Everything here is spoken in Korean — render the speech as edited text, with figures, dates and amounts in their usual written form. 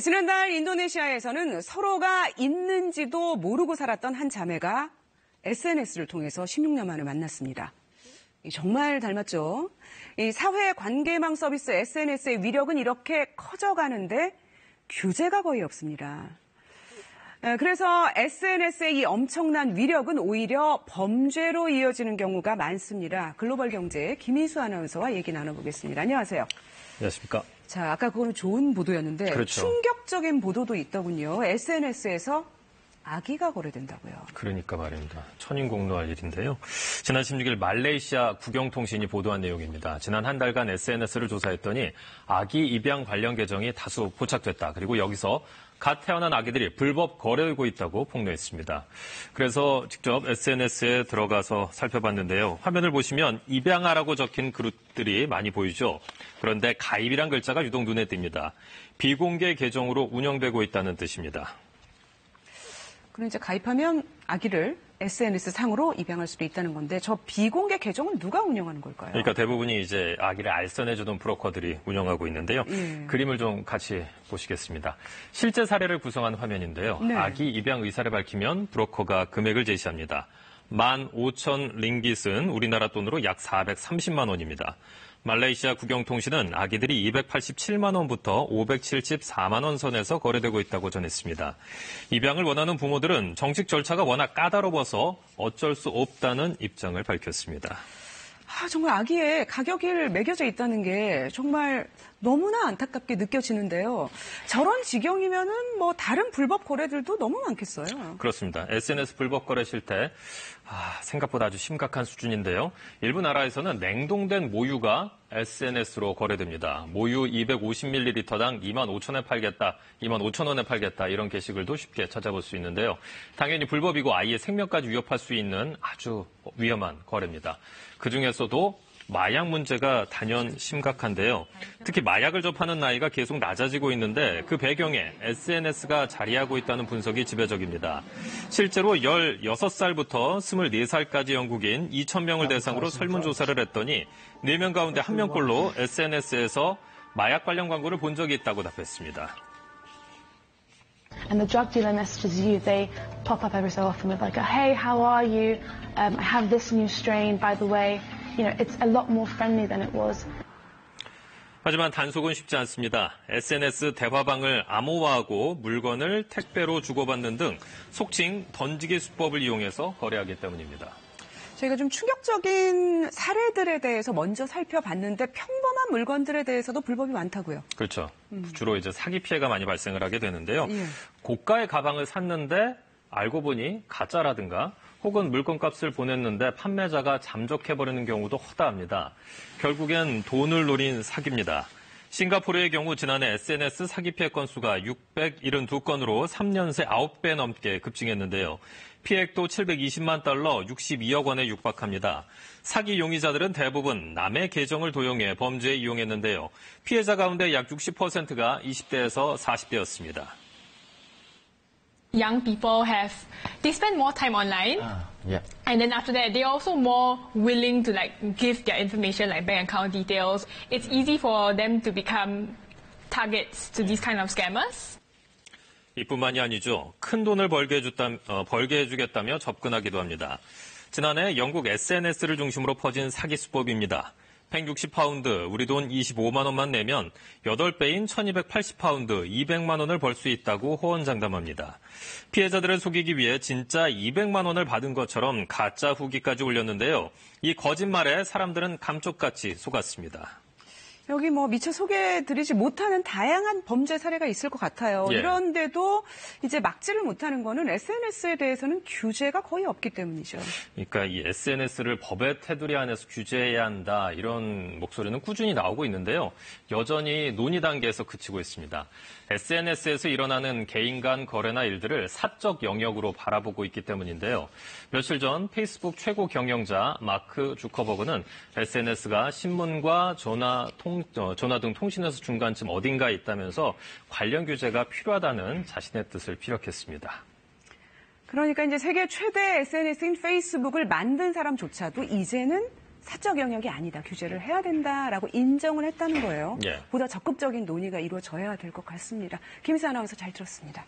지난달 인도네시아에서는 서로가 있는지도 모르고 살았던 한 자매가 SNS를 통해서 16년 만에 만났습니다. 정말 닮았죠? 이 사회 관계망 서비스 SNS의 위력은 이렇게 커져가는데 규제가 거의 없습니다. 그래서 SNS의 이 엄청난 위력은 오히려 범죄로 이어지는 경우가 많습니다. 글로벌 경제 김희수 아나운서와 얘기 나눠보겠습니다. 안녕하세요. 안녕하십니까. 자, 아까 그거는 좋은 보도였는데 그렇죠. 충격적인 보도도 있더군요. SNS에서 아기가 거래된다고요. 그러니까 말입니다. 천인공노할 일인데요. 지난 16일 말레이시아 국영통신이 보도한 내용입니다. 지난 한 달간 SNS를 조사했더니 아기 입양 관련 계정이 다수 포착됐다. 그리고 여기서 갓 태어난 아기들이 불법 거래되고 있다고 폭로했습니다. 그래서 직접 SNS에 들어가서 살펴봤는데요. 화면을 보시면 입양하라고 적힌 그룹들이 많이 보이죠. 그런데 가입이란 글자가 유독 눈에 띕니다. 비공개 계정으로 운영되고 있다는 뜻입니다. 그럼 이제 가입하면 아기를 SNS 상으로 입양할 수도 있다는 건데 저 비공개 계정은 누가 운영하는 걸까요? 그러니까 대부분이 이제 아기를 알선해주던 브로커들이 운영하고 있는데요. 그림을 좀 같이 보시겠습니다. 실제 사례를 구성한 화면인데요. 네. 아기 입양 의사를 밝히면 브로커가 금액을 제시합니다. 15,000 링깃은 우리나라 돈으로 약 430만 원입니다. 말레이시아 국영통신은 아기들이 287만 원부터 574만 원 선에서 거래되고 있다고 전했습니다. 입양을 원하는 부모들은 정식 절차가 워낙 까다로워서 어쩔 수 없다는 입장을 밝혔습니다. 정말 아기의 가격이 매겨져 있다는 게 정말 너무나 안타깝게 느껴지는데요. 저런 지경이면은 뭐 다른 불법 거래들도 너무 많겠어요. 그렇습니다. SNS 불법 거래 실태 생각보다 아주 심각한 수준인데요. 일부 나라에서는 냉동된 모유가 SNS로 거래됩니다. 모유 250ml당 25,000원에 팔겠다, 25,000원에 팔겠다 이런 게시글도 쉽게 찾아볼 수 있는데요. 당연히 불법이고 아이의 생명까지 위협할 수 있는 아주 위험한 거래입니다. 그중에서도 마약 문제가 단연 심각한데요. 특히 마약을 접하는 나이가 계속 낮아지고 있는데 그 배경에 SNS가 자리하고 있다는 분석이 지배적입니다. 실제로 16살부터 24살까지 영국인 2,000명을 대상으로 설문조사를 했더니 4명 가운데 1명꼴로 SNS에서 마약 관련 광고를 본 적이 있다고 답했습니다. And the drug dealer messages you, they pop up every so often with like, hey, how are you? I have this new strain, by the way. You know, it's a lot more friendly than it was. 하지만 단속은 쉽지 않습니다. SNS 대화방을 암호화하고 물건을 택배로 주고받는 등 속칭 던지기 수법을 이용해서 거래하기 때문입니다. 저희가 좀 충격적인 사례들에 대해서 먼저 살펴봤는데 평범한 물건들에 대해서도 불법이 많다고요. 그렇죠. 주로 이제 사기 피해가 많이 발생을 하게 되는데요. 예. 고가의 가방을 샀는데 알고 보니 가짜라든가 혹은 물건값을 보냈는데 판매자가 잠적해버리는 경우도 허다합니다. 결국엔 돈을 노린 사기입니다. 싱가포르의 경우 지난해 SNS 사기 피해 건수가 672건으로 3년 새 9배 넘게 급증했는데요. 피해액도 720만 달러, 62억 원에 육박합니다. 사기 용의자들은 대부분 남의 계정을 도용해 범죄에 이용했는데요. 피해자 가운데 약 60%가 20대에서 40대였습니다. Young people they spend more time online. Yeah. And then after that, they're also more willing to give their information, like bank account details. It's easy for them to become targets to these kind of scammers. 이뿐만이 아니죠. 큰 돈을 벌게 해주겠다며 접근하기도 합니다. 지난해 영국 SNS를 중심으로 퍼진 사기 수법입니다. 160파운드, 우리 돈 25만 원만 내면 8배인 1280파운드, 200만 원을 벌 수 있다고 호언장담합니다. 피해자들을 속이기 위해 진짜 200만 원을 받은 것처럼 가짜 후기까지 올렸는데요. 이 거짓말에 사람들은 감쪽같이 속았습니다. 여기 미처 소개해드리지 못하는 다양한 범죄 사례가 있을 것 같아요. 예. 이런데도 이제 막지를 못하는 거는 SNS에 대해서는 규제가 거의 없기 때문이죠. 그러니까 이 SNS를 법의 테두리 안에서 규제해야 한다 이런 목소리는 꾸준히 나오고 있는데요. 여전히 논의 단계에서 그치고 있습니다. SNS에서 일어나는 개인 간 거래나 일들을 사적 영역으로 바라보고 있기 때문인데요. 며칠 전 페이스북 최고 경영자 마크 주커버그는 SNS가 신문과 전화 등 통신에서 중간쯤 어딘가에 있다면서 관련 규제가 필요하다는 자신의 뜻을 피력했습니다. 그러니까 이제 세계 최대 SNS인 페이스북을 만든 사람조차도 이제는 사적 영역이 아니다. 규제를 해야 된다라고 인정을 했다는 거예요. 예. 보다 적극적인 논의가 이루어져야 될 것 같습니다. 김희수 아나운서 잘 들었습니다.